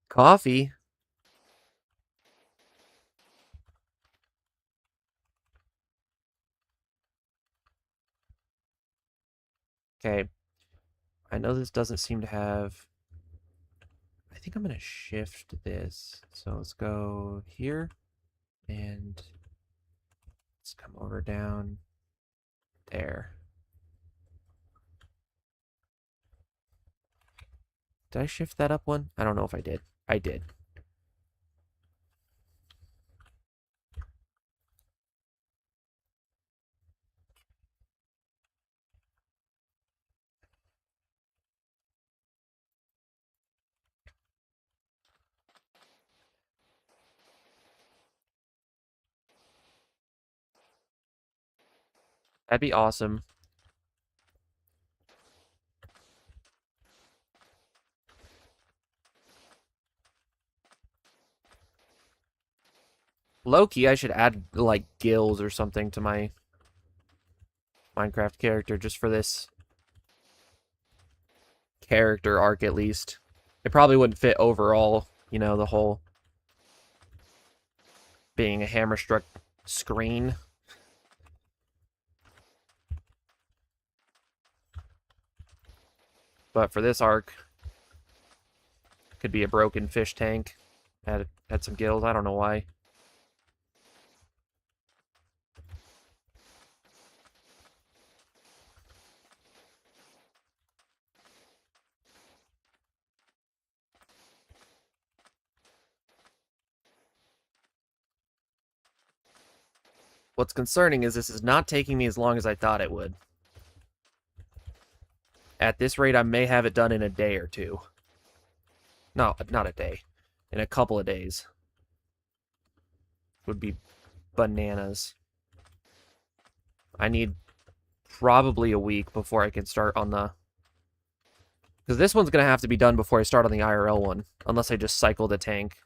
Coffee. Okay. I know this doesn't seem to have. I think I'm going to shift this. So let's go here. And let's come over down there. Did I shift that up one? I don't know if I did. I did. That'd be awesome. Low-key, I should add, like, gills or something to my Minecraft character just for this character arc, at least. It probably wouldn't fit overall, you know, the whole being a hammer-struck screen. But for this arc, could be a broken fish tank. Had some gills, I don't know why. What's concerning is this is not taking me as long as I thought it would. At this rate, I may have it done in a day or two. No, not a day. In a couple of days. Would be bananas. I need probably a week before I can start on the... Because this one's going to have to be done before I start on the IRL one. Unless I just cycle the tank.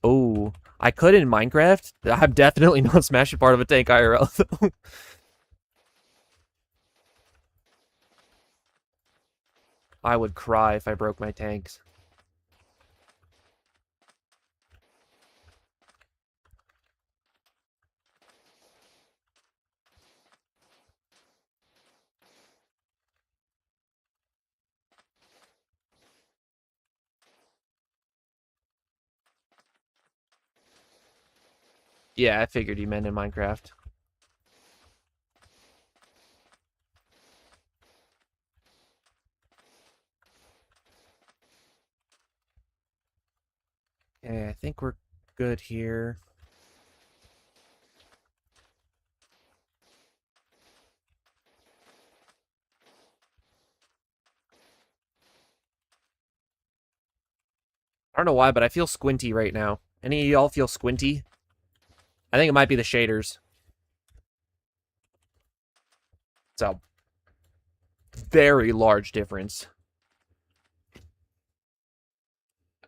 Oh, I could in Minecraft. I'm definitely not smashing part of a tank IRL, though. I would cry if I broke my tanks. Yeah, I figured you meant in Minecraft. Okay, I think we're good here. I don't know why, but I feel squinty right now. Any of y'all feel squinty? I think it might be the shaders. It's a very large difference.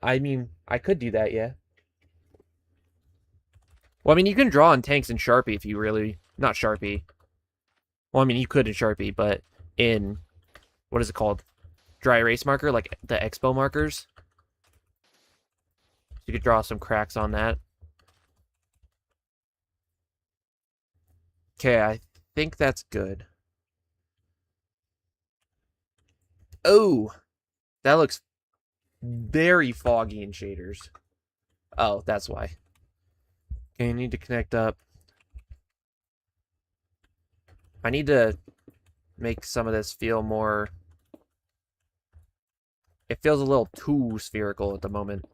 I mean, I could do that, yeah. Well, I mean, you can draw on tanks in Sharpie if you really... Not Sharpie. Well, I mean, you could in Sharpie, but in... What is it called? Dry erase marker, like the Expo markers. You could draw some cracks on that. Okay, I think that's good. Oh, that looks very foggy in shaders. Oh, that's why. Okay, I need to connect up. I need to make some of this feel more... It feels a little too spherical at the moment.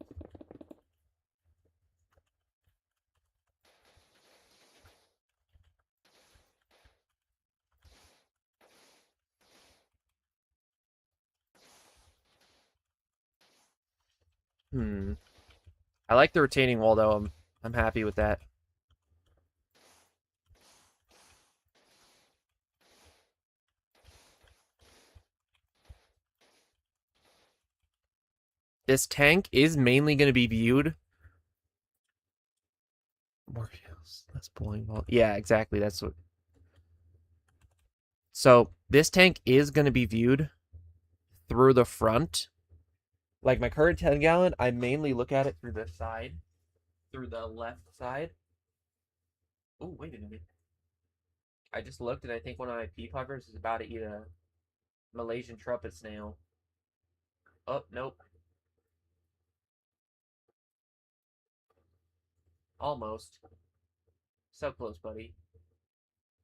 I like the retaining wall though. I'm happy with that. This tank is mainly going to be viewed. More kills, less bowling ball. Yeah, exactly. That's what. So this tank is going to be viewed through the front. Like my current 10-gallon, I mainly look at it through the side, through the left side. Oh, wait a minute. I just looked and I think one of my pea puffers is about to eat a Malaysian trumpet snail. Oh, nope. Almost. So close, buddy.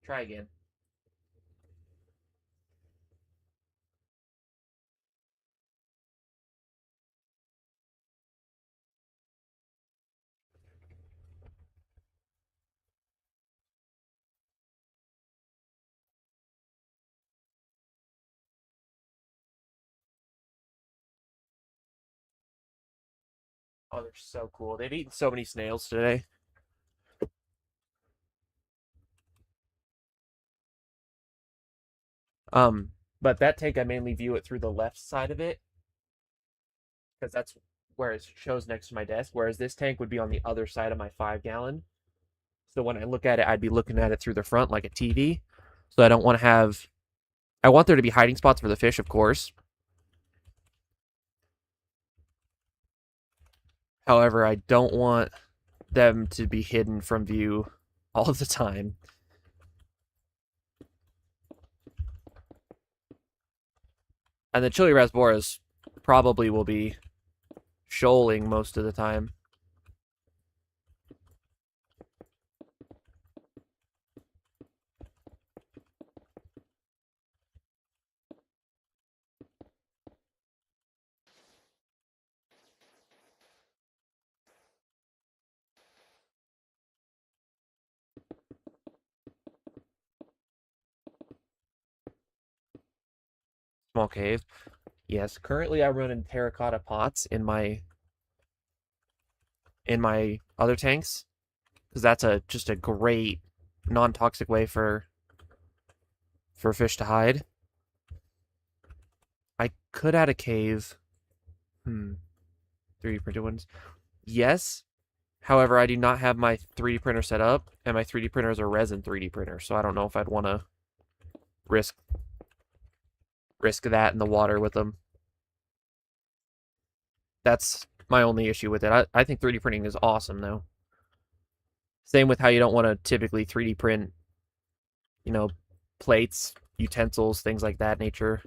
Try again. Oh, they're so cool. They've eaten so many snails today. Um, but that tank I mainly view it through the left side of it because that's where it shows next to my desk. Whereas this tank would be on the other side of my 5 gallon. So when I look at it, I'd be looking at it through the front like a TV. So I don't want to have. I want there to be hiding spots for the fish, of course. However, I don't want them to be hidden from view all the time. And the chili rasboras probably will be shoaling most of the time. Small cave. Yes, currently I run in terracotta pots in my other tanks because that's a just a great non-toxic way for fish to hide. I could add a cave. 3D printed ones. Yes. However, I do not have my 3D printer set up, and my 3D printer is a resin 3D printer, so I don't know if I'd want to risk that in the water with them. That's my only issue with it. I think 3D printing is awesome, though. Same with how you don't want to typically 3D print, you know, plates, utensils, things like that nature.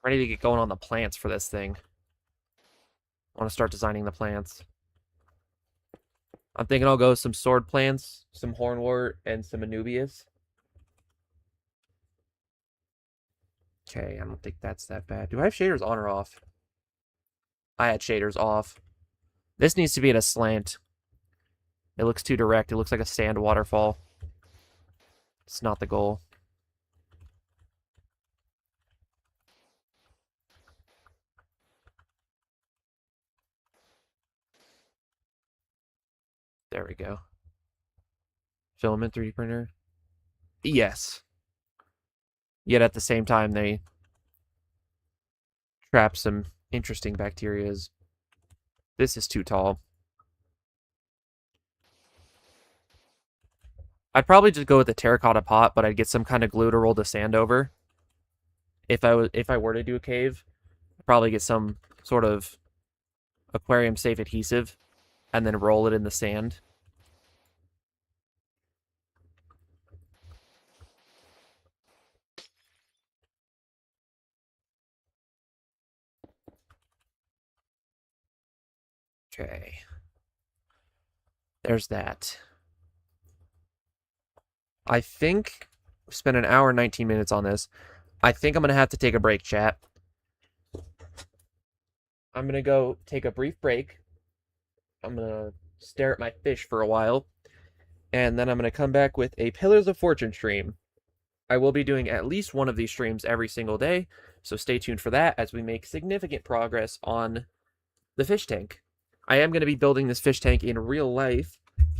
Ready to get going on the plants for this thing. I want to start designing the plants. I'm thinking I'll go with some sword plants, some hornwort, and some anubias. Okay, I don't think that's that bad. Do I have shaders on or off? I had shaders off. This needs to be at a slant. It looks too direct. It looks like a sand waterfall. It's not the goal. There we go. Filament 3D printer. Yes. Yet at the same time, they trap some interesting bacterias. This is too tall. I'd probably just go with the terracotta pot, but I'd get some kind of glue to roll the sand over. If I were to do a cave, I'd probably get some sort of aquarium safe adhesive and then roll it in the sand. Okay. There's that. I think we spent an hour and 19 minutes on this. I think I'm going to have to take a break, chat. I'm going to go take a brief break. I'm going to stare at my fish for a while. And then I'm going to come back with a Pillars of Fortune stream. I will be doing at least one of these streams every single day, so stay tuned for that as we make significant progress on the fish tank. I am going to be building this fish tank in real life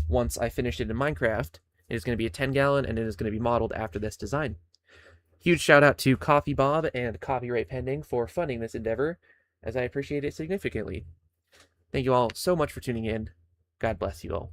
once I finish it in Minecraft. It is going to be a 10-gallon, and it is going to be modeled after this design. Huge shout out to Coffee Bob and Copyright Pending for funding this endeavor, as I appreciate it significantly. Thank you all so much for tuning in. God bless you all.